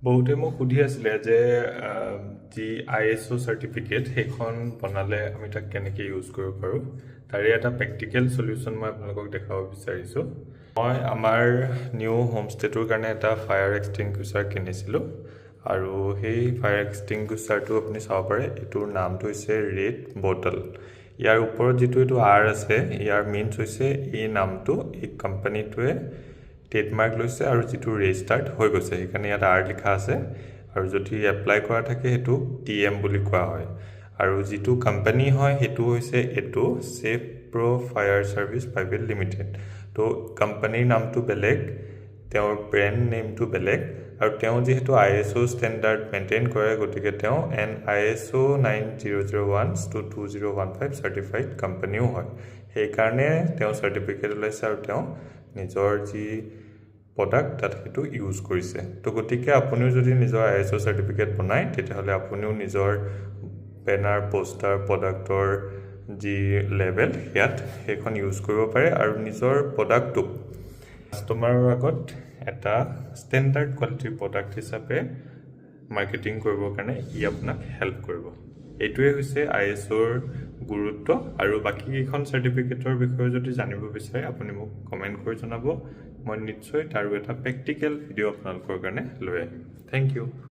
বহুতে মোক সুধি আছিলে যে যি ISO চাৰ্টিফিকেট সেইখন বনালে আমি তাক কেনেকৈ ইউজ কৰিব পাৰোঁ তাৰে এটা প্ৰেক্টিকেল সলিউশ্যন মই আপোনালোকক দেখাব বিচাৰিছোঁ। মই আমাৰ নিউ হোমষ্টেটোৰ কাৰণে এটা ফায়াৰ এক্সটিংগুইচাৰ কিনিছিলোঁ আৰু সেই ফায়াৰ এক্সটিংগুইচাৰটো আপুনি চাব পাৰে। এইটোৰ নামটো হৈছে ৰেড বটল। ইয়াৰ ওপৰত যিটো এইটো R আছে, ইয়াৰ মিনছ হৈছে এই নামটো এই কোম্পানীটোৱে ট্ৰেডমাৰ্ক লৈছে আৰু যিটো ৰেজিষ্টাৰ্ড হৈ গৈছে সেইকাৰণে ইয়াত R লিখা আছে আৰু যদি এপ্লাই কৰা থাকে সেইটো TM বুলি কোৱা হয়। আৰু যিটো কোম্পানী হয় সেইটো হৈছে এইটো চেফ প্ৰ' ফায়াৰ ছাৰ্ভিচ প্ৰাইভেট লিমিটেড। তো কোম্পানীৰ নামটো বেলেগ, তেওঁৰ ব্ৰেণ্ড নেমটো বেলেগ আৰু তেওঁ যিহেতু ISO ষ্টেণ্ডাৰ্ড মেইনটেইন কৰে গতিকে তেওঁ ISO 9001-2015 চাৰ্টিফাইড কোম্পানীও হয়। সেইকাৰণে তেওঁ চাৰ্টিফিকেট ওলাইছে আৰু তেওঁ নিজৰ যি প্ৰডাক্ট তাত সেইটো ইউজ কৰিছে। তো গতিকে আপুনিও যদি নিজৰ ISO চাৰ্টিফিকেট বনায় তেতিয়াহ'লে আপুনিও নিজৰ বেনাৰ পোষ্টাৰ প্ৰডাক্টৰ যি লেবেল ইয়াত সেইখন ইউজ কৰিব পাৰে আৰু নিজৰ প্ৰডাক্টটোক কাষ্টমাৰৰ আগত এটা ষ্টেণ্ডাৰ্ড কোৱালিটিৰ প্ৰডাক্ট হিচাপে মাৰ্কেটিং কৰিবৰ কাৰণে ই আপোনাক হেল্প কৰিব। এইটোৱে হৈছে ISOৰ গুৰুত্ব। আৰু বাকী কেইখন চাৰ্টিফিকেটৰ বিষয়ে যদি জানিব বিচাৰে আপুনি মোক কমেণ্ট কৰি জনাব। মই নিশ্চয় তাৰো এটা প্ৰেক্টিকেল ভিডিঅ' আপোনালোকৰ কাৰণে লৈ আহিম। Thank U.